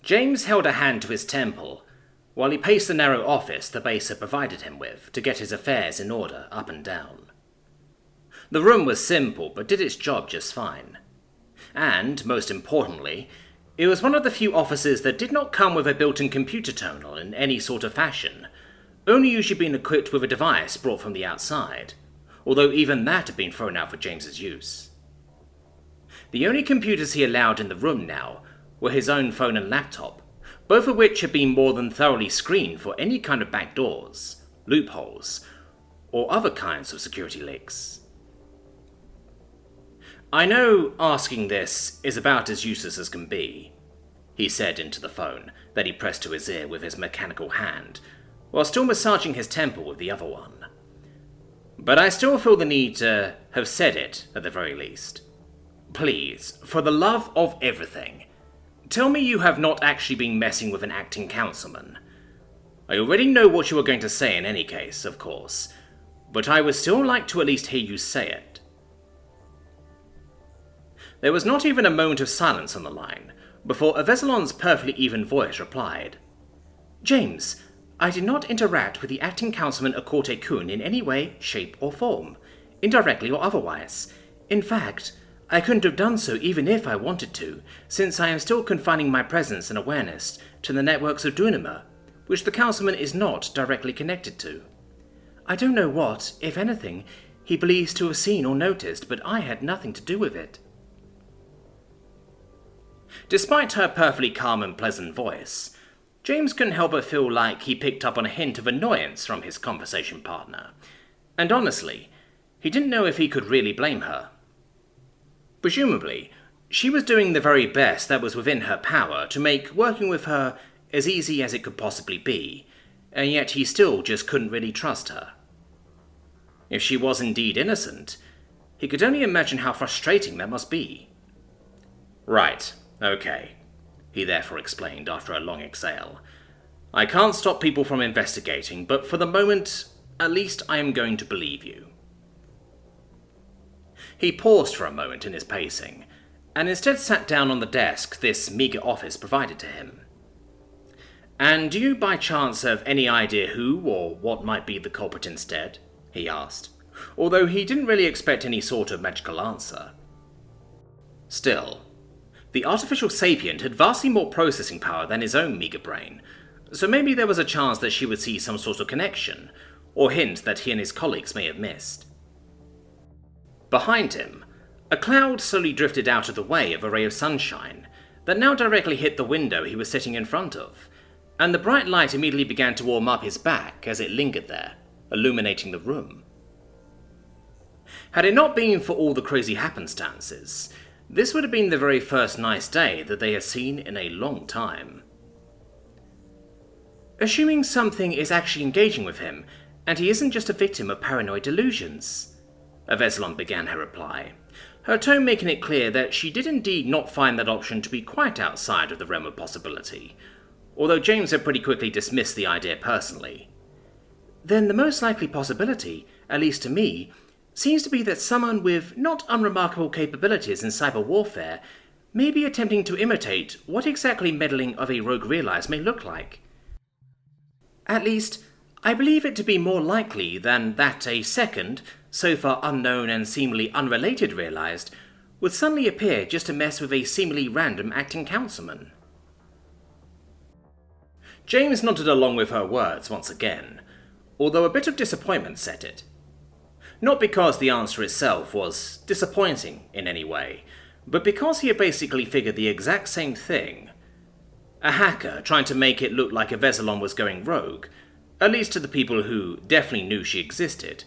James held a hand to his temple while he paced the narrow office the base had provided him with to get his affairs in order up and down. The room was simple but did its job just fine. And, most importantly, it was one of the few offices that did not come with a built-in computer terminal in any sort of fashion, only usually being equipped with a device brought from the outside, although even that had been thrown out for James's use. The only computers he allowed in the room now were his own phone and laptop, both of which had been more than thoroughly screened for any kind of backdoors, loopholes, or other kinds of security leaks. "I know asking this is about as useless as can be," he said into the phone that he pressed to his ear with his mechanical hand, while still massaging his temple with the other one. "But I still feel the need to have said it, at the very least. Please, for the love of everything, tell me you have not actually been messing with an acting councilman. I already know what you are going to say in any case, of course, but I would still like to at least hear you say it." There was not even a moment of silence on the line before Avesalon's perfectly even voice replied, "James, I did not interact with the acting councilman Akorte-kun in any way, shape, or form, indirectly or otherwise. In fact, I couldn't have done so even if I wanted to, since I am still confining my presence and awareness to the networks of Dunama, which the councilman is not directly connected to. I don't know what, if anything, he believes to have seen or noticed, but I had nothing to do with it." Despite her perfectly calm and pleasant voice, James couldn't help but feel like he picked up on a hint of annoyance from his conversation partner, and honestly, he didn't know if he could really blame her. Presumably, she was doing the very best that was within her power to make working with her as easy as it could possibly be, and yet he still just couldn't really trust her. If she was indeed innocent, he could only imagine how frustrating that must be. "Right, okay," he therefore explained after a long exhale. "I can't stop people from investigating, but for the moment, at least I am going to believe you." He paused for a moment in his pacing, and instead sat down on the desk this meagre office provided to him. "And do you by chance have any idea who or what might be the culprit instead?" he asked, although he didn't really expect any sort of magical answer. Still, the artificial sapient had vastly more processing power than his own meagre brain, so maybe there was a chance that she would see some sort of connection, or hint that he and his colleagues may have missed. Behind him, a cloud slowly drifted out of the way of a ray of sunshine that now directly hit the window he was sitting in front of, and the bright light immediately began to warm up his back as it lingered there, illuminating the room. Had it not been for all the crazy happenstances, this would have been the very first nice day that they had seen in a long time. "Assuming something is actually engaging with him, and he isn't just a victim of paranoid delusions," Avesalon began her reply, her tone making it clear that she did indeed not find that option to be quite outside of the realm of possibility, although James had pretty quickly dismissed the idea personally. "Then the most likely possibility, at least to me, seems to be that someone with not unremarkable capabilities in cyber warfare may be attempting to imitate what exactly meddling of a rogue realized may look like. At least, I believe it to be more likely than that a second, so far unknown and seemingly unrelated realized, would suddenly appear just to mess with a seemingly random acting councilman." James nodded along with her words once again, although a bit of disappointment set it. Not because the answer itself was disappointing in any way, but because he had basically figured the exact same thing. A hacker trying to make it look like Avesalon was going rogue, at least to the people who definitely knew she existed,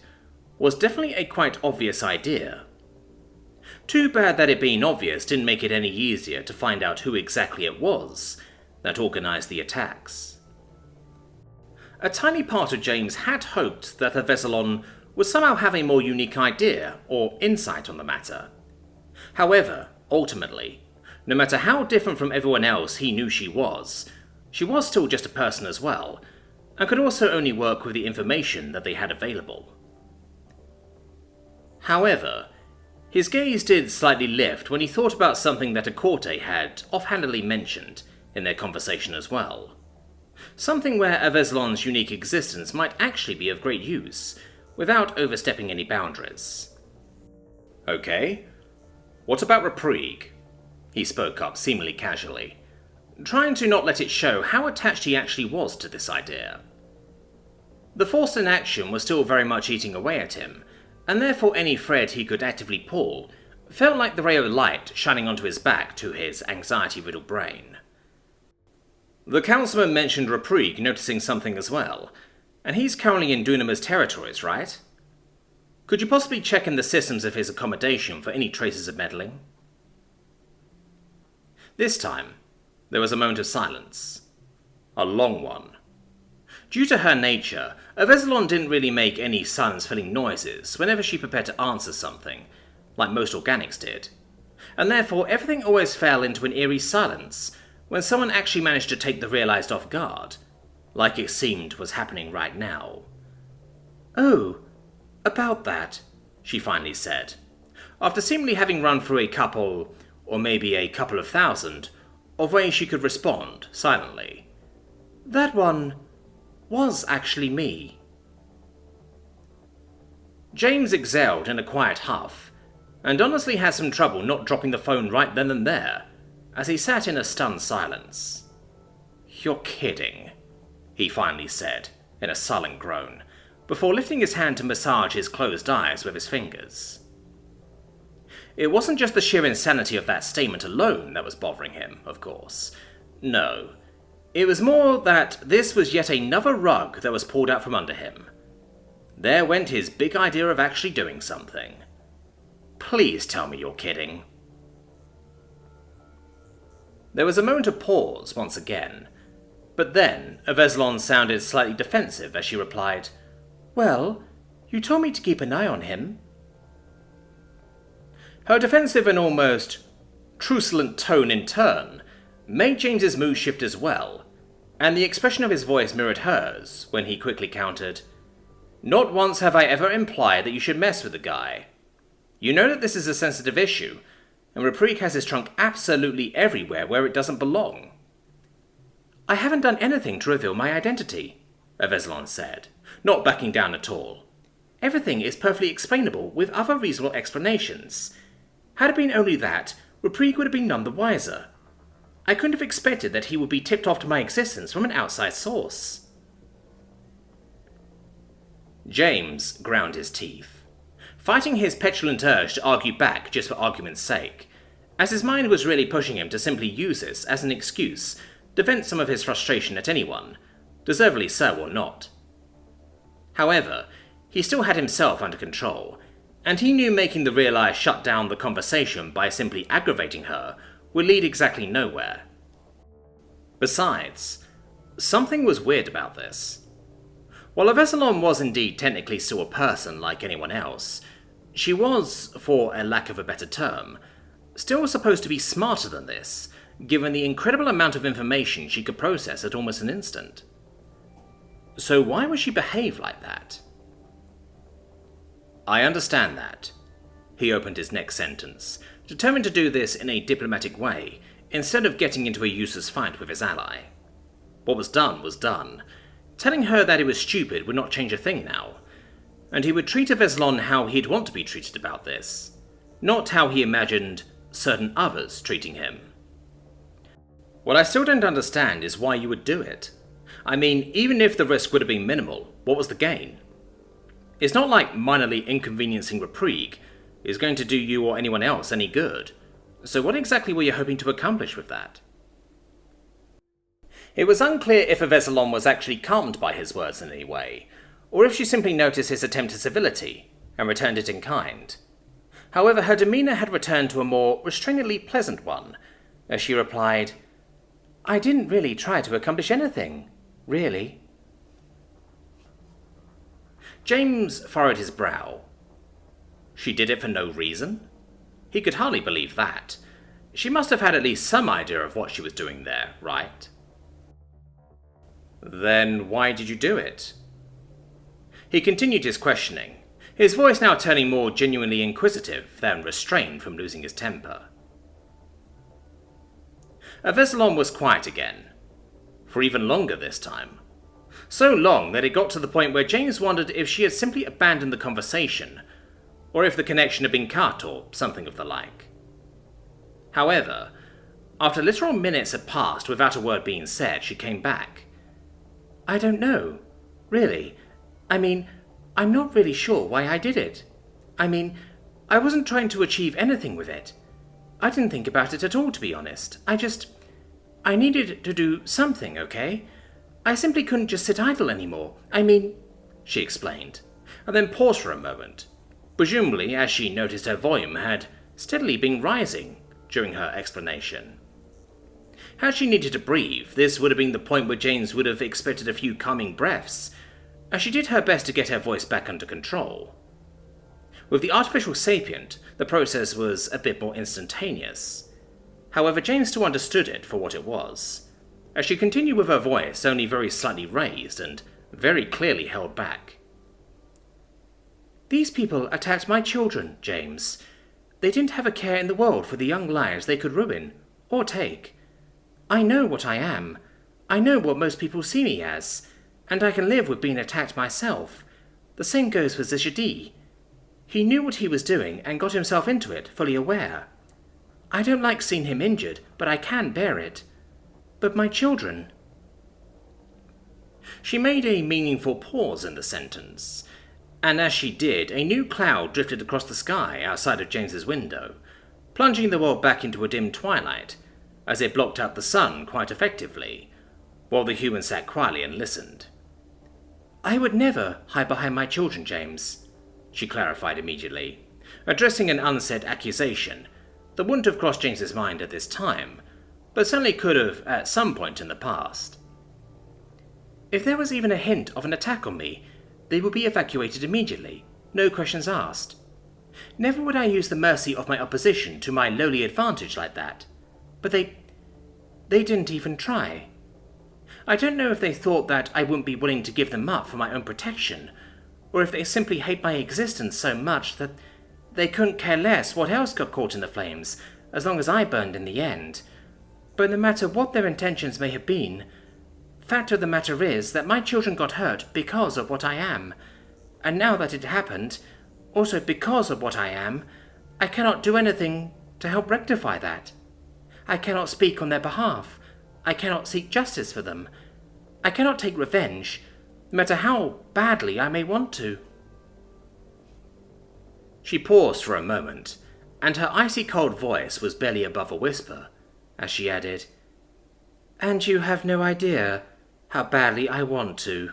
was definitely a quite obvious idea. Too bad that it being obvious didn't make it any easier to find out who exactly it was that organized the attacks. A tiny part of James had hoped that Avesalon would somehow have a more unique idea or insight on the matter. However, ultimately, no matter how different from everyone else he knew she was still just a person as well, and could also only work with the information that they had available. However, his gaze did slightly lift when he thought about something that Akorte had offhandedly mentioned in their conversation as well. Something where Aveslon's unique existence might actually be of great use, without overstepping any boundaries. Okay, what about Reprieg? He spoke up seemingly casually, trying to not let it show how attached he actually was to this idea. The forced inaction was still very much eating away at him, and therefore any thread he could actively pull felt like the ray of light shining onto his back to his anxiety-riddled brain. The councilman mentioned Reprieg noticing something as well, and he's currently in Dunamir's territories, right? Could you possibly check in the systems of his accommodation for any traces of meddling? This time, there was a moment of silence. A long one. Due to her nature, Aveslon didn't really make any silence-filling noises whenever she prepared to answer something, like most organics did, and therefore everything always fell into an eerie silence when someone actually managed to take the realized off guard, like it seemed was happening right now. "Oh, about that," she finally said, after seemingly having run through a couple, or maybe a couple of thousand, of ways she could respond silently. "That one was actually me." James exhaled in a quiet huff, and honestly had some trouble not dropping the phone right then and there, as he sat in a stunned silence. "You're kidding," he finally said, in a sullen groan, before lifting his hand to massage his closed eyes with his fingers. It wasn't just the sheer insanity of that statement alone that was bothering him, of course. No. It was more that this was yet another rug that was pulled out from under him. There went his big idea of actually doing something. Please tell me you're kidding. There was a moment of pause once again, but then Aveslon sounded slightly defensive as she replied, "Well, you told me to keep an eye on him." Her defensive and almost truculent tone in turn made James's mood shift as well, and the expression of his voice mirrored hers when he quickly countered, "Not once have I ever implied that you should mess with the guy. You know that this is a sensitive issue, and Reprieg has his trunk absolutely everywhere where it doesn't belong." "I haven't done anything to reveal my identity," Aveslon said, not backing down at all. "Everything is perfectly explainable with other reasonable explanations. Had it been only that, Reprieg would have been none the wiser. I couldn't have expected that he would be tipped off to my existence from an outside source." James ground his teeth, fighting his petulant urge to argue back just for argument's sake, as his mind was really pushing him to simply use this as an excuse to vent some of his frustration at anyone, deservedly so or not. However, he still had himself under control, and he knew making the real eye shut down the conversation by simply aggravating her would lead exactly nowhere. Besides, something was weird about this. While Aveslon was indeed technically still a person like anyone else, she was, for a lack of a better term, still supposed to be smarter than this, given the incredible amount of information she could process at almost an instant. So why would she behave like that? "I understand that." He opened his next sentence, determined to do this in a diplomatic way, instead of getting into a useless fight with his ally. What was done. Telling her that it was stupid would not change a thing now, and he would treat Aveslon how he'd want to be treated about this, not how he imagined certain others treating him. "What I still don't understand is why you would do it. I mean, even if the risk would have been minimal, what was the gain? It's not like minorly inconveniencing Reprieg is going to do you or anyone else any good, so what exactly were you hoping to accomplish with that?" It was unclear if Aveslon was actually calmed by his words in any way, or if she simply noticed his attempt at civility and returned it in kind. However, her demeanour had returned to a more restrainedly pleasant one, as she replied, "I didn't really try to accomplish anything, really." James furrowed his brow. She did it for no reason? He could hardly believe that. She must have had at least some idea of what she was doing there, right? "Then why did you do it?" He continued his questioning, his voice now turning more genuinely inquisitive than restrained from losing his temper. Veselon was quiet again. For even longer this time. So long that it got to the point where James wondered if she had simply abandoned the conversation, or if the connection had been cut or something of the like. However, after literal minutes had passed without a word being said, she came back. I don't know. Really. I mean, I'm not really sure why I did it. I mean, I wasn't trying to achieve anything with it. I didn't think about it at all, to be honest. I needed to do something, okay? I simply couldn't just sit idle anymore. I mean, she explained, and then paused for a moment, presumably as she noticed her volume had steadily been rising during her explanation. Had she needed to breathe, this would have been the point where James would have expected a few calming breaths, as she did her best to get her voice back under control. With the artificial sapient, the process was a bit more instantaneous. However, James still understood it for what it was, as she continued with her voice only very slightly raised and very clearly held back. These people attacked my children, James. They didn't have a care in the world for the young lives they could ruin, or take. I know what I am. I know what most people see me as, and I can live with being attacked myself. The same goes for Shida. He knew what he was doing and got himself into it, fully aware. I don't like seeing him injured, but I can bear it. But my children... She made a meaningful pause in the sentence, and as she did, a new cloud drifted across the sky outside of James's window, plunging the world back into a dim twilight, as it blocked out the sun quite effectively, while the human sat quietly and listened. I would never hide behind my children, James, she clarified immediately, addressing an unsaid accusation that wouldn't have crossed James's mind at this time, but certainly could have at some point in the past. If there was even a hint of an attack on me, they would be evacuated immediately, no questions asked. Never would I use the mercy of my opposition to my lowly advantage like that. But they didn't even try. I don't know if they thought that I wouldn't be willing to give them up for my own protection, or if they simply hate my existence so much that they couldn't care less what else got caught in the flames, as long as I burned in the end. But no matter what their intentions may have been, fact of the matter is that my children got hurt because of what I am, and now that it happened, also because of what I am, I cannot do anything to help rectify that. I cannot speak on their behalf. I cannot seek justice for them. I cannot take revenge, no matter how badly I may want to. She paused for a moment, and her icy cold voice was barely above a whisper, as she added, And you have no idea how badly I want to.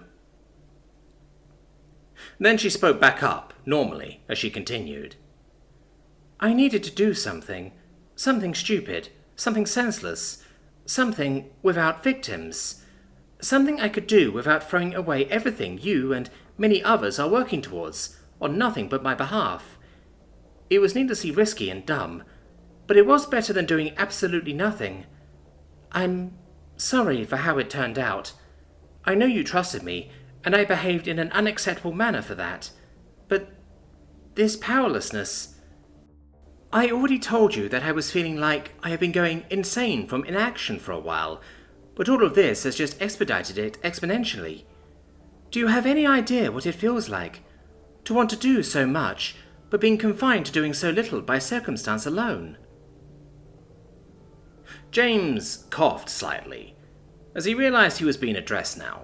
Then she spoke back up, normally, as she continued. I needed to do something stupid, something senseless, something without victims, something I could do without throwing away everything you and many others are working towards, on nothing but my behalf. It was needlessly risky and dumb, but it was better than doing absolutely nothing. I'm sorry for how it turned out. I know you trusted me, and I behaved in an unacceptable manner for that. But this powerlessness... I already told you that I was feeling like I have been going insane from inaction for a while, but all of this has just expedited it exponentially. Do you have any idea what it feels like? To want to do so much, but being confined to doing so little by circumstance alone? James coughed slightly, as he realized he was being addressed now.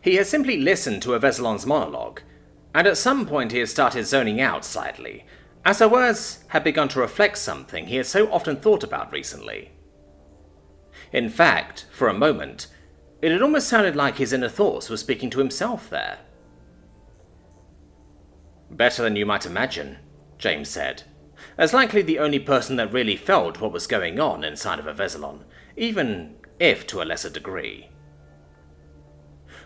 He had simply listened to Veselon's monologue, and at some point he had started zoning out slightly, as her words had begun to reflect something he had so often thought about recently. In fact, for a moment, it had almost sounded like his inner thoughts were speaking to himself there. Better than you might imagine, James said, as likely the only person that really felt what was going on inside of Veselon, even if to a lesser degree.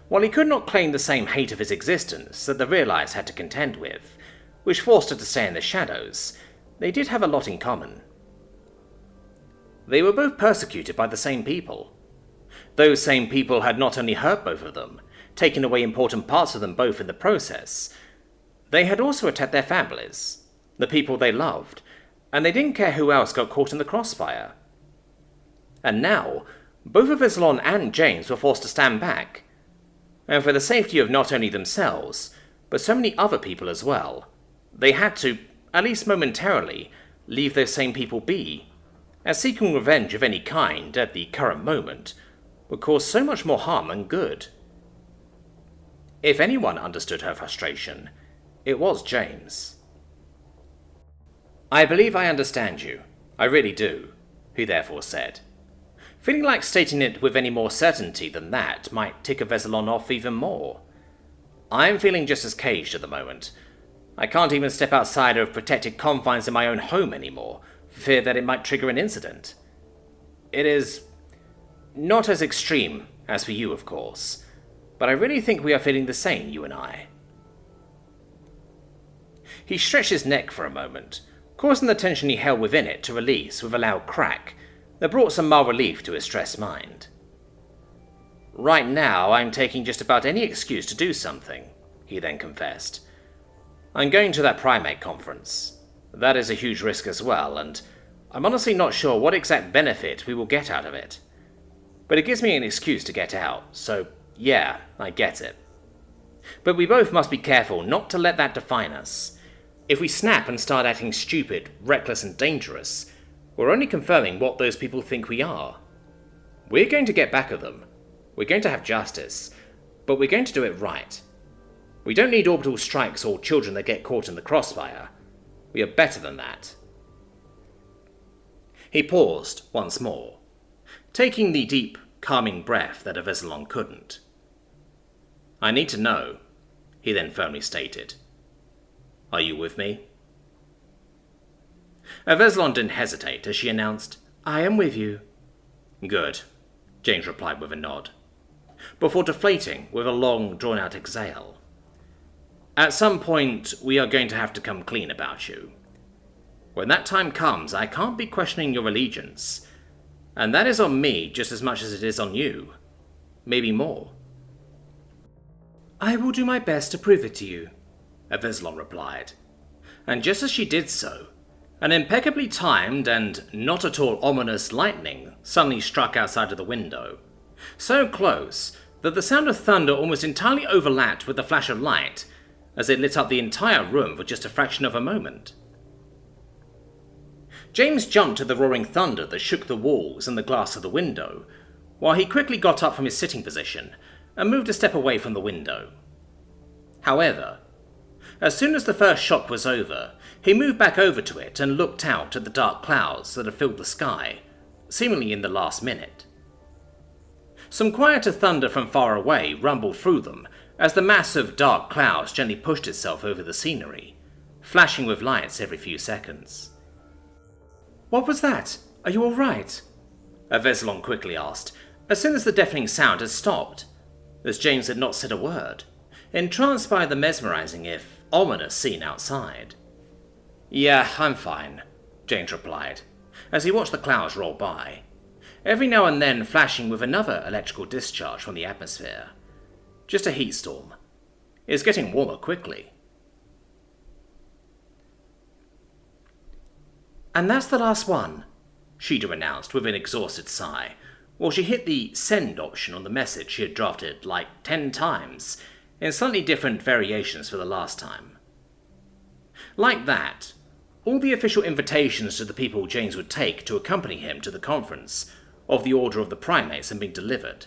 While he could not claim the same hate of his existence that the realized had to contend with, which forced her to stay in the shadows, they did have a lot in common. They were both persecuted by the same people. Those same people had not only hurt both of them, taken away important parts of them both in the process, they had also attacked their families, the people they loved, and they didn't care who else got caught in the crossfire. and now both of Islon and James were forced to stand back. And for the safety of not only themselves, but so many other people as well, they had to, at least momentarily, leave those same people be, as seeking revenge of any kind at the current moment would cause so much more harm than good. If anyone understood her frustration, it was James. "I believe I understand you. I really do," he therefore said, feeling like stating it with any more certainty than that might tick a Veselon off even more. "I'm feeling just as caged at the moment. I can't even step outside of protected confines in my own home anymore, for fear that it might trigger an incident. It is not as extreme as for you, of course, but I really think we are feeling the same, you and I." He stretched his neck for a moment, causing the tension he held within it to release with a loud crack that brought some mild relief to his stressed mind. "Right now, I'm taking just about any excuse to do something," he then confessed. "I'm going to that primate conference. That is a huge risk as well, and I'm honestly not sure what exact benefit we will get out of it. But it gives me an excuse to get out, so yeah, I get it. But we both must be careful not to let that define us. If we snap and start acting stupid, reckless and dangerous, we're only confirming what those people think we are. We're going to get back at them. We're going to have justice, but we're going to do it right. We don't need orbital strikes or children that get caught in the crossfire. We are better than that." He paused once more, taking the deep, calming breath that a Veselon couldn't. "I need to know," he then firmly stated. "Are you with me?" A Veselon didn't hesitate as she announced, "I am with you." "Good," James replied with a nod, before deflating with a long, drawn-out exhale. "At some point, we are going to have to come clean about you. When that time comes, I can't be questioning your allegiance, and that is on me just as much as it is on you. Maybe more." "I will do my best to prove it to you," a Veselon replied. And just as she did so, an impeccably timed and not at all ominous lightning suddenly struck outside of the window, so close that the sound of thunder almost entirely overlapped with the flash of light as it lit up the entire room for just a fraction of a moment. James jumped at the roaring thunder that shook the walls and the glass of the window, while he quickly got up from his sitting position and moved a step away from the window. However, as soon as the first shock was over, he moved back over to it and looked out at the dark clouds that had filled the sky, seemingly in the last minute. Some quieter thunder from far away rumbled through them as the mass of dark clouds gently pushed itself over the scenery, flashing with lights every few seconds. "What was that? Are you all right?" a Veselon quickly asked, as soon as the deafening sound had stopped, as James had not said a word, entranced by the mesmerizing if ominous scene outside. "Yeah, I'm fine," James replied, as he watched the clouds roll by, every now and then flashing with another electrical discharge from the atmosphere. "Just a heat storm. It's getting warmer quickly." "And that's the last one," Shida announced with an exhausted sigh, while she hit the send option on the message she had drafted like 10 times, in slightly different variations for the last time. Like that, all the official invitations to the people James would take to accompany him to the conference of the Order of the Primates had been delivered.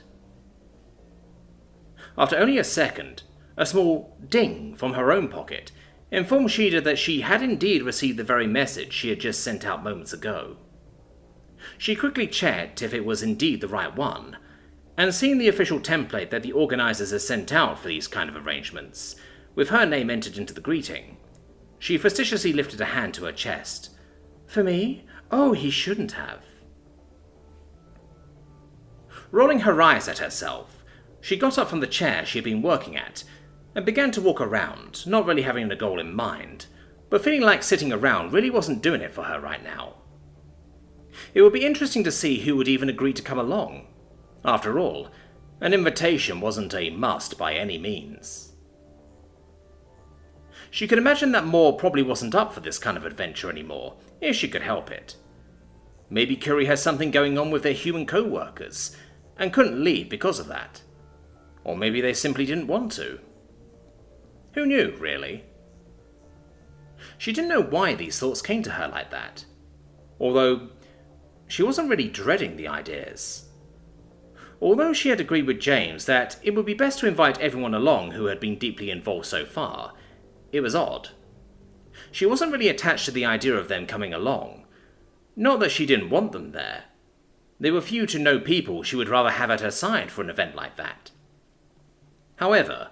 After only a second, a small ding from her own pocket informed Shida that she had indeed received the very message she had just sent out moments ago. She quickly checked if it was indeed the right one, and seeing the official template that the organisers had sent out for these kind of arrangements, with her name entered into the greeting, she facetiously lifted a hand to her chest. "For me? Oh, he shouldn't have." Rolling her eyes at herself, she got up from the chair she had been working at, and began to walk around, not really having a goal in mind, but feeling like sitting around really wasn't doing it for her right now. It would be interesting to see who would even agree to come along. After all, an invitation wasn't a must by any means. She could imagine that Moore probably wasn't up for this kind of adventure anymore, if she could help it. Maybe Curie has something going on with their human co-workers, and couldn't leave because of that. Or maybe they simply didn't want to. Who knew, really? She didn't know why these thoughts came to her like that, although she wasn't really dreading the ideas. Although she had agreed with James that it would be best to invite everyone along who had been deeply involved so far, it was odd. She wasn't really attached to the idea of them coming along. Not that she didn't want them there. There were few to no people she would rather have at her side for an event like that. However,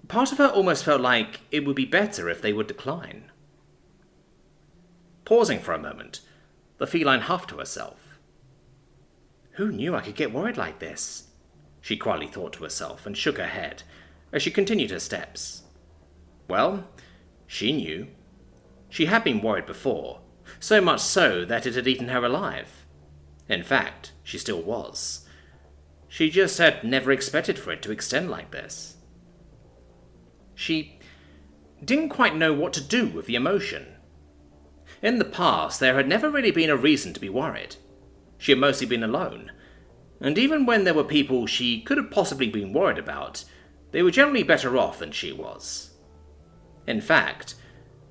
part of her almost felt like it would be better if they would decline. Pausing for a moment, the feline huffed to herself. Who knew I could get worried like this? She quietly thought to herself and shook her head as she continued her steps. Well, she knew. She had been worried before, so much so that it had eaten her alive. In fact, she still was. She just had never expected for it to extend like this. She didn't quite know what to do with the emotion. In the past, there had never really been a reason to be worried. She had mostly been alone, and even when there were people she could have possibly been worried about, they were generally better off than she was. In fact,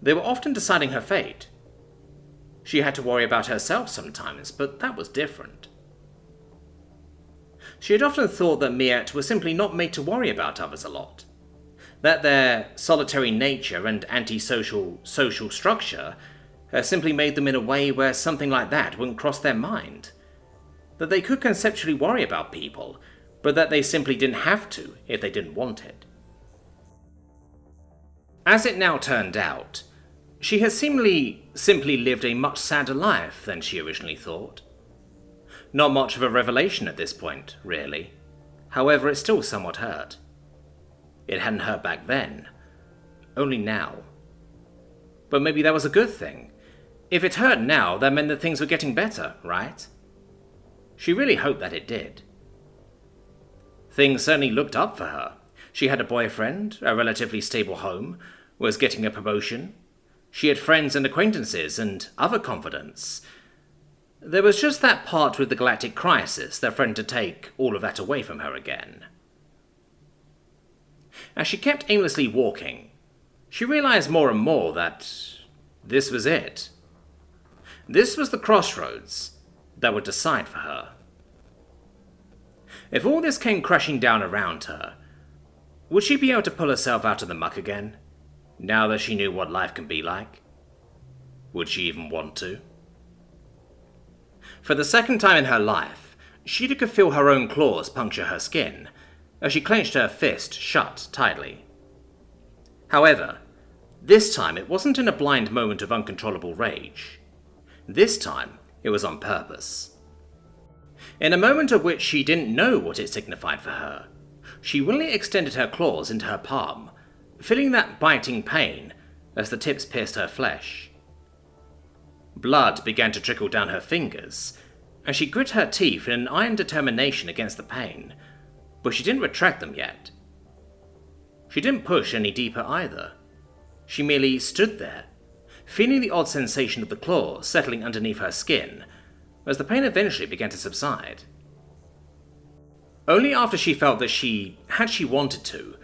they were often deciding her fate. She had to worry about herself sometimes, but that was different. She had often thought that Miette was simply not made to worry about others a lot, that their solitary nature and antisocial social structure simply made them in a way where something like that wouldn't cross their mind, that they could conceptually worry about people, but that they simply didn't have to if they didn't want it. As it now turned out, she had seemingly simply lived a much sadder life than she originally thought. Not much of a revelation at this point, really. However, it still somewhat hurt. It hadn't hurt back then, only now. But maybe that was a good thing. If it hurt now, that meant that things were getting better, right? She really hoped that it did. Things certainly looked up for her. She had a boyfriend, a relatively stable home, was getting a promotion. She had friends and acquaintances and other confidence. There was just that part with the galactic crisis that threatened to take all of that away from her again. As she kept aimlessly walking, she realized more and more that this was it. This was the crossroads that would decide for her. If all this came crashing down around her, would she be able to pull herself out of the muck again, now that she knew what life can be like? Would she even want to? For the second time in her life, Shida could feel her own claws puncture her skin, as she clenched her fist shut tightly. However, this time it wasn't in a blind moment of uncontrollable rage. This time, it was on purpose. In a moment of which she didn't know what it signified for her, she willingly extended her claws into her palm, feeling that biting pain as the tips pierced her flesh. Blood began to trickle down her fingers, and she grit her teeth in an iron determination against the pain, but she didn't retract them yet. She didn't push any deeper either. She merely stood there, feeling the odd sensation of the claws settling underneath her skin, as the pain eventually began to subside. Only after she felt that she, had she wanted to,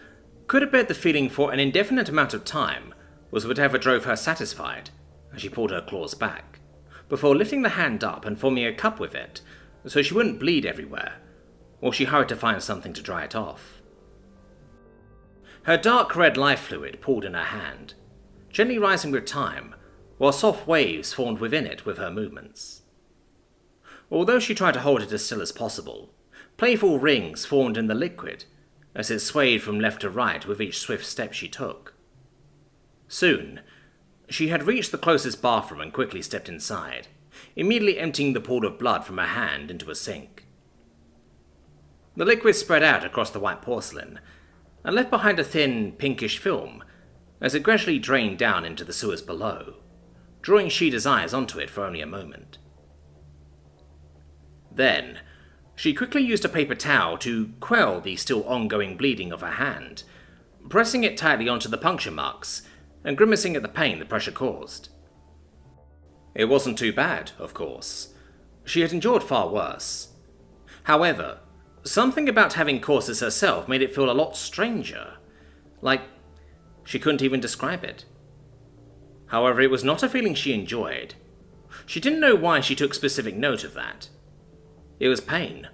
could have bared the feeling for an indefinite amount of time was whatever drove her satisfied, as she pulled her claws back, before lifting the hand up and forming a cup with it, so she wouldn't bleed everywhere, while she hurried to find something to dry it off. Her dark red life fluid pooled in her hand, gently rising with time, while soft waves formed within it with her movements. Although she tried to hold it as still as possible, playful rings formed in the liquid as it swayed from left to right with each swift step she took. Soon, she had reached the closest bathroom and quickly stepped inside, immediately emptying the pool of blood from her hand into a sink. The liquid spread out across the white porcelain and left behind a thin, pinkish film as it gradually drained down into the sewers below, drawing Shida's eyes onto it for only a moment. Then, she quickly used a paper towel to quell the still ongoing bleeding of her hand, pressing it tightly onto the puncture marks and grimacing at the pain the pressure caused. It wasn't too bad, of course, She had endured far worse. However, something about having caused this herself made it feel a lot stranger. Like, she couldn't even describe it. However, it was not a feeling she enjoyed. She didn't know why she took specific note of that. It was pain.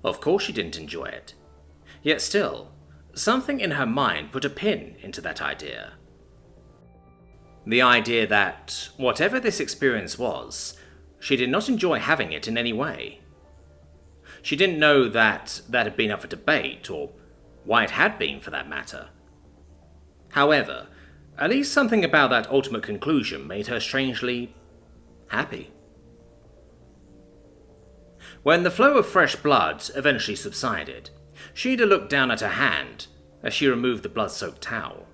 Of course she didn't enjoy it. Yet still, something in her mind put a pin into that idea. The idea that, whatever this experience was, she did not enjoy having it in any way. She didn't know that had been up for debate, or why it had been for that matter. However, at least something about that ultimate conclusion made her strangely happy. When the flow of fresh blood eventually subsided, Shida looked down at her hand as she removed the blood-soaked towel.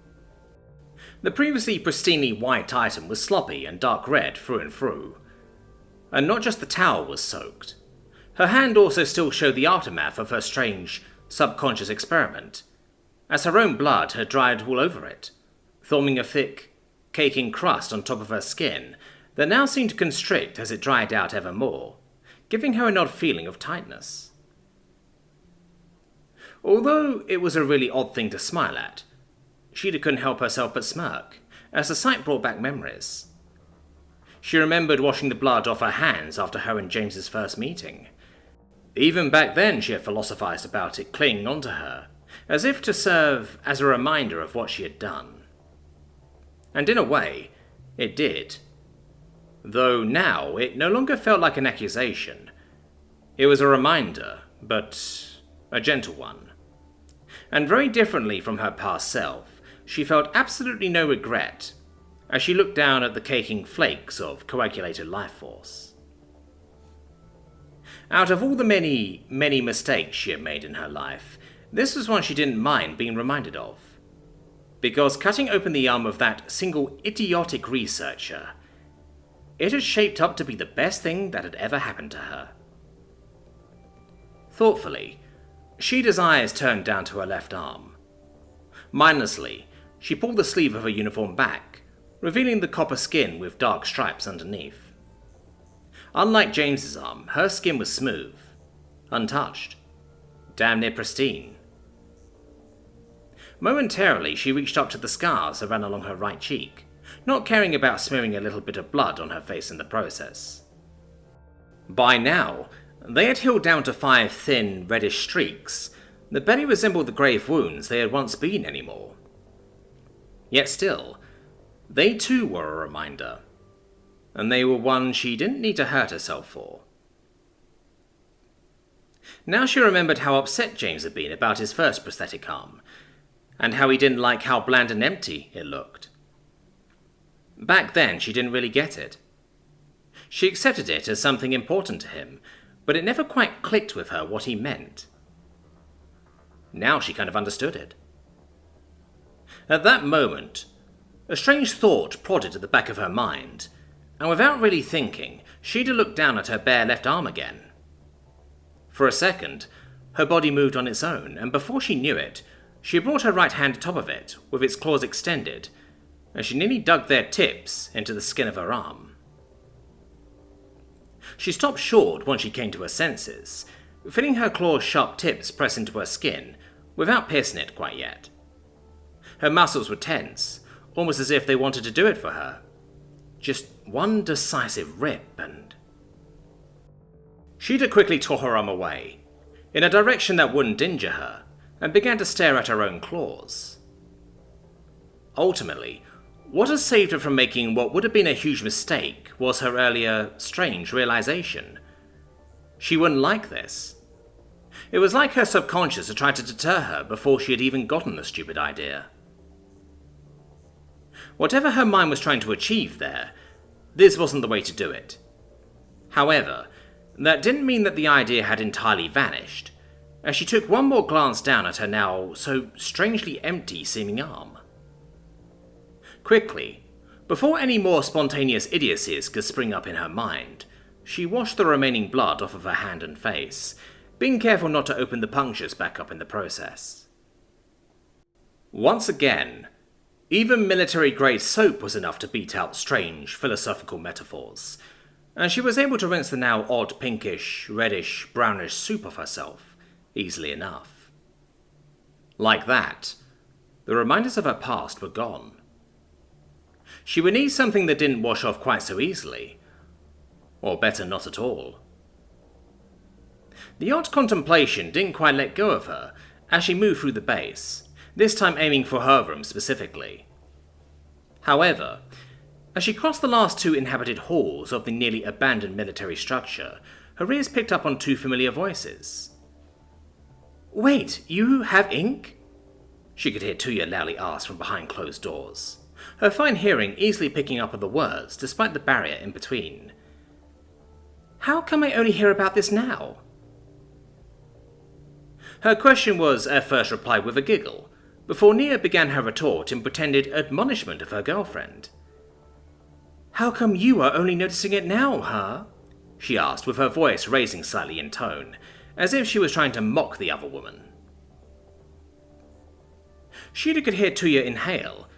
The previously pristinely white item was sloppy and dark red through and through. And not just the towel was soaked. Her hand also still showed the aftermath of her strange, subconscious experiment, as her own blood had dried all over it, forming a thick, caking crust on top of her skin that now seemed to constrict as it dried out ever more, giving her an odd feeling of tightness. Although it was a really odd thing to smile at, Shida couldn't help herself but smirk, as the sight brought back memories. She remembered washing the blood off her hands after her and James's first meeting. Even back then she had philosophized about it clinging onto her, as if to serve as a reminder of what she had done. And in a way, it did. Though now it no longer felt like an accusation. It was a reminder, but a gentle one. And very differently from her past self, she felt absolutely no regret as she looked down at the caking flakes of coagulated life force. Out of all the many, many mistakes she had made in her life, this was one she didn't mind being reminded of. Because cutting open the arm of that single idiotic researcher, it had shaped up to be the best thing that had ever happened to her. Thoughtfully, Shida's eyes turned down to her left arm. Mindlessly, she pulled the sleeve of her uniform back, revealing the copper skin with dark stripes underneath. Unlike James's arm, her skin was smooth, untouched, damn near pristine. Momentarily, she reached up to the scars that ran along her right cheek, not caring about smearing a little bit of blood on her face in the process. By now, they had healed down to 5 thin, reddish streaks that barely resembled the grave wounds they had once been anymore. Yet still, they too were a reminder, and they were one she didn't need to hurt herself for. Now she remembered how upset James had been about his first prosthetic arm, and how he didn't like how bland and empty it looked. Back then, she didn't really get it. She accepted it as something important to him, but it never quite clicked with her what he meant. Now she kind of understood it. At that moment, a strange thought prodded at the back of her mind, and without really thinking, Shida looked down at her bare left arm again. For a second, her body moved on its own, and before she knew it, she brought her right hand atop of it, with its claws extended, and she nearly dug their tips into the skin of her arm. She stopped short once she came to her senses, feeling her claw's sharp tips press into her skin, without piercing it quite yet. Her muscles were tense, almost as if they wanted to do it for her. Just one decisive rip and... Shida quickly tore her arm away, in a direction that wouldn't injure her, and began to stare at her own claws. Ultimately, what had saved her from making what would have been a huge mistake was her earlier, strange realization. She wouldn't like this. It was like her subconscious had tried to deter her before she had even gotten the stupid idea. Whatever her mind was trying to achieve there, this wasn't the way to do it. However, that didn't mean that the idea had entirely vanished, as she took one more glance down at her now so strangely empty seeming arm. Quickly, before any more spontaneous idiocies could spring up in her mind, she washed the remaining blood off of her hand and face, being careful not to open the punctures back up in the process. Once again, even military-grade soap was enough to beat out strange philosophical metaphors, and she was able to rinse the now odd pinkish, reddish, brownish soup off herself, easily enough. Like that, the reminders of her past were gone. She would need something that didn't wash off quite so easily, or better, not at all. The odd contemplation didn't quite let go of her as she moved through the base, this time aiming for her room specifically. However, as she crossed the last two inhabited halls of the nearly abandoned military structure, her ears picked up on two familiar voices. "Wait, you have ink?" she could hear Tuya loudly ask from behind closed doors, her fine hearing easily picking up on the words despite the barrier in between. "How come I only hear about this now?" Her question was at first replied with a giggle, before Nia began her retort in pretended admonishment of her girlfriend. "How come you are only noticing it now, huh?" she asked, with her voice raising slightly in tone, as if she was trying to mock the other woman. Shida could hear Tuya inhale.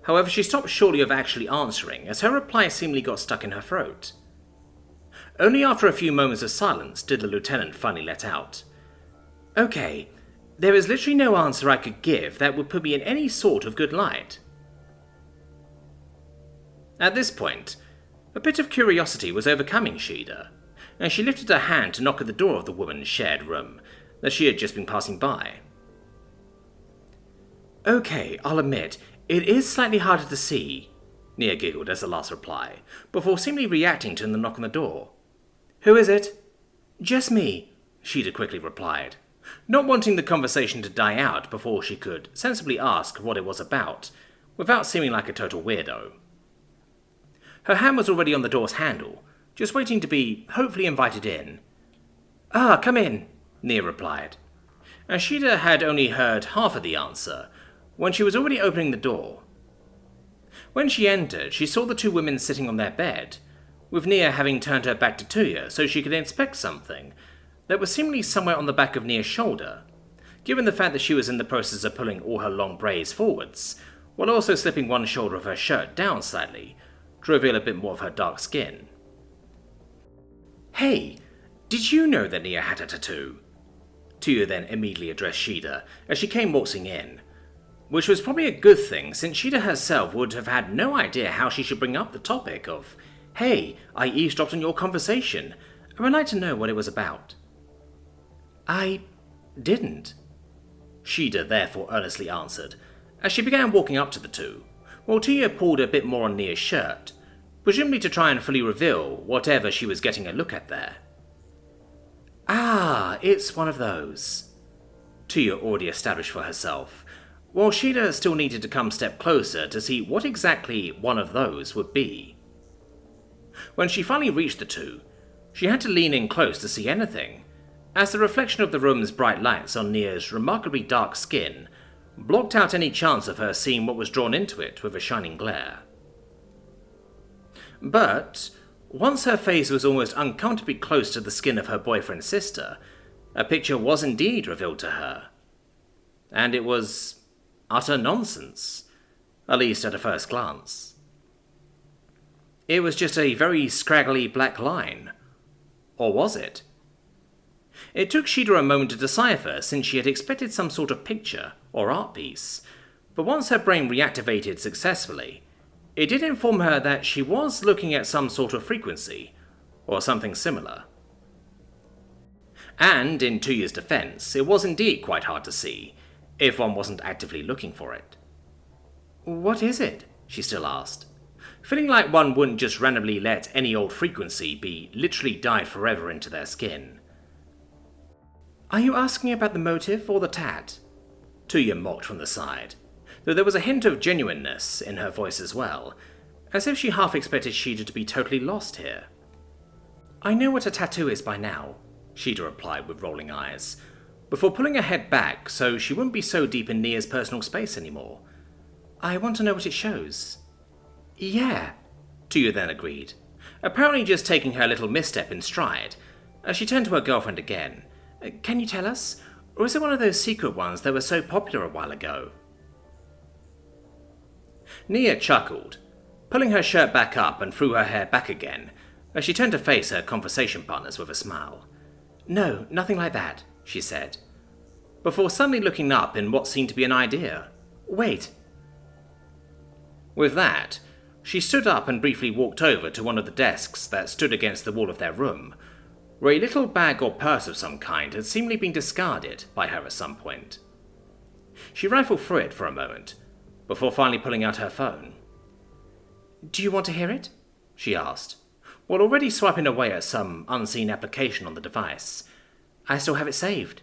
However, she stopped shortly of actually answering, as her reply seemingly got stuck in her throat. Only after a few moments of silence did the lieutenant finally let out, "Okay, there is literally no answer I could give that would put me in any sort of good light." At this point, a bit of curiosity was overcoming Shida, and she lifted her hand to knock at the door of the woman's shared room that she had just been passing by. "Okay, I'll admit, it is slightly harder to see," Nia giggled as the last reply, before seemingly reacting to the knock on the door. "Who is it?" "Just me," Shida quickly replied, not wanting the conversation to die out before she could sensibly ask what it was about, without seeming like a total weirdo. Her hand was already on the door's handle, just waiting to be hopefully invited in. "Ah, come in," Nia replied, as Shida had only heard half of the answer when she was already opening the door. When she entered, she saw the two women sitting on their bed, with Nia having turned her back to Tuya so she could inspect something that was seemingly somewhere on the back of Nia's shoulder, given the fact that she was in the process of pulling all her long braids forwards, while also slipping one shoulder of her shirt down slightly to reveal a bit more of her dark skin. "Hey, did you know that Nia had a tattoo?" Tuya then immediately addressed Shida as she came waltzing in, which was probably a good thing since Shida herself would have had no idea how she should bring up the topic of, "Hey, I eavesdropped on your conversation, and would like to know what it was about." "I didn't," Shida therefore earnestly answered, as she began walking up to the two, while Tuya pulled a bit more on Nia's shirt, presumably to try and fully reveal whatever she was getting a look at there. "Ah, it's one of those," Tuya already established for herself, while Shida still needed to come a step closer to see what exactly one of those would be. When she finally reached the two, she had to lean in close to see anything, as the reflection of the room's bright lights on Nia's remarkably dark skin blocked out any chance of her seeing what was drawn into it with a shining glare. But once her face was almost uncomfortably close to the skin of her boyfriend's sister, a picture was indeed revealed to her. And it was utter nonsense, at least at a first glance. It was just a very scraggly black line. Or was it? It took Shida a moment to decipher, since she had expected some sort of picture or art piece, but once her brain reactivated successfully, it did inform her that she was looking at some sort of frequency, or something similar. And, in Tuya's defense, it was indeed quite hard to see, if one wasn't actively looking for it. "What is it?" she still asked, feeling like one wouldn't just randomly let any old frequency be literally dyed forever into their skin. "Are you asking about the motive or the tat?" Tuya mocked from the side, though there was a hint of genuineness in her voice as well, as if she half expected Shida to be totally lost here. "I know what a tattoo is by now," Shida replied with rolling eyes, before pulling her head back so she wouldn't be so deep in Nia's personal space anymore. "I want to know what it shows." "Yeah," Tuya then agreed, apparently just taking her little misstep in stride, as she turned to her girlfriend again. "Can you tell us? Or is it one of those secret ones that were so popular a while ago?" Nia chuckled, pulling her shirt back up and threw her hair back again, as she turned to face her conversation partners with a smile. "No, nothing like that," she said, before suddenly looking up in what seemed to be an idea. "Wait." With that, she stood up and briefly walked over to one of the desks that stood against the wall of their room, where a little bag or purse of some kind had seemingly been discarded by her at some point. She rifled through it for a moment, before finally pulling out her phone. "Do you want to hear it?" she asked, while already swiping away at some unseen application on the device. "I still have it saved."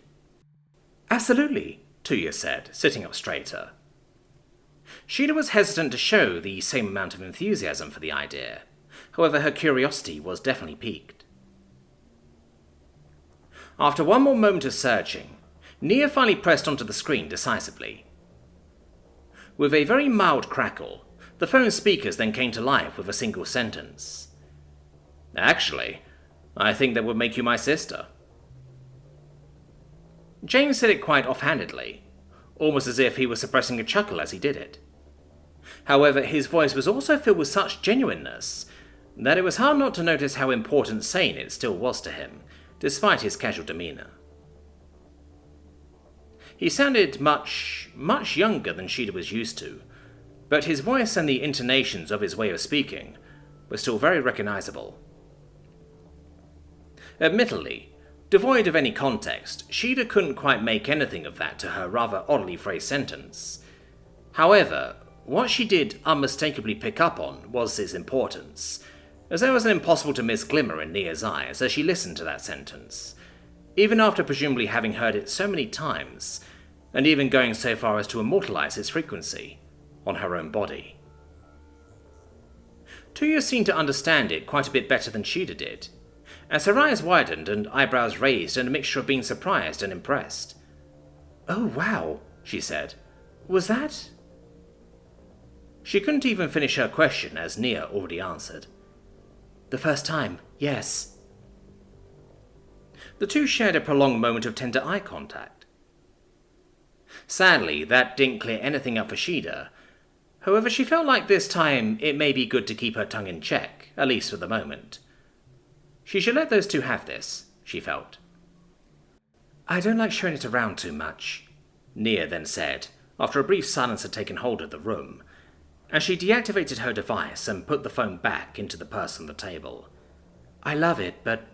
"Absolutely," Tuya said, sitting up straighter. Shida was hesitant to show the same amount of enthusiasm for the idea. However, her curiosity was definitely piqued. After one more moment of searching, Nia finally pressed onto the screen decisively. With a very mild crackle, the phone's speakers then came to life with a single sentence. "Actually, I think that would make you my sister." James said it quite offhandedly, almost as if he was suppressing a chuckle as he did it. However, his voice was also filled with such genuineness that it was hard not to notice how important saying it still was to him, despite his casual demeanour. He sounded much younger than Shida was used to, but his voice and the intonations of his way of speaking were still very recognisable. Admittedly, devoid of any context, Shida couldn't quite make anything of that to her rather oddly phrased sentence. However, what she did unmistakably pick up on was its importance, as there was an impossible to miss glimmer in Nia's eyes as she listened to that sentence, even after presumably having heard it so many times, and even going so far as to immortalize its frequency on her own body. Tuya seemed to understand it quite a bit better than Shida did, as her eyes widened and eyebrows raised in a mixture of being surprised and impressed. "Oh, wow," she said. "Was that—" She couldn't even finish her question as Nia already answered. "The first time, yes." The two shared a prolonged moment of tender eye contact. Sadly, that didn't clear anything up for Shida. However, she felt like this time it may be good to keep her tongue in check, at least for the moment. She should let those two have this, she felt. "I don't like showing it around too much," Nia then said, after a brief silence had taken hold of the room, as she deactivated her device and put the phone back into the purse on the table. "I love it, but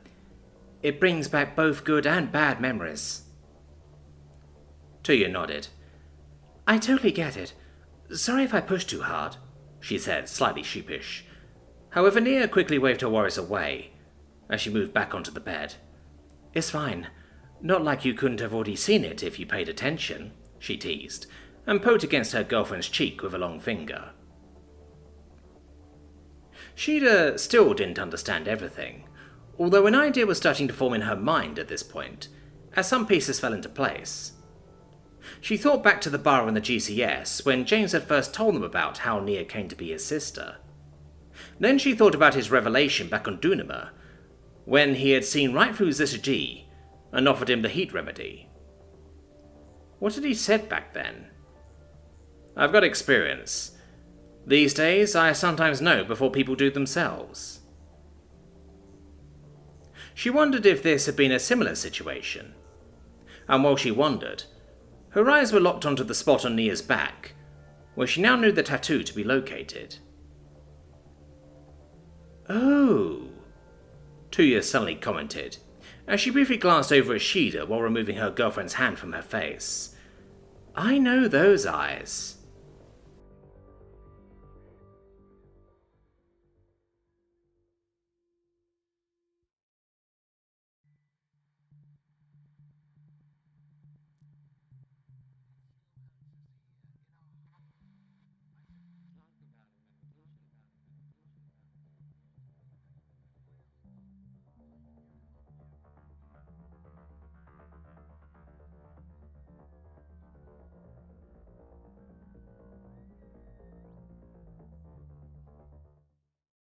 it brings back both good and bad memories." Tuya nodded. "I totally get it. Sorry if I pushed too hard," she said, slightly sheepish. However, Nia quickly waved her worries away as she moved back onto the bed. "It's fine. Not like you couldn't have already seen it if you paid attention," she teased, and poked against her girlfriend's cheek with a long finger. Shida still didn't understand everything, although an idea was starting to form in her mind at this point, as some pieces fell into place. She thought back to the bar and the GCS when James had first told them about how Nia came to be his sister. Then she thought about his revelation back on Dunama, when he had seen right through Zishaji and offered him the heat remedy. What had he said back then? "I've got experience. These days, I sometimes know before people do themselves." She wondered if this had been a similar situation. And while she wondered, her eyes were locked onto the spot on Nia's back, where she now knew the tattoo to be located. "Oh," Tuya suddenly commented, as she briefly glanced over at Shida while removing her girlfriend's hand from her face. "I know those eyes."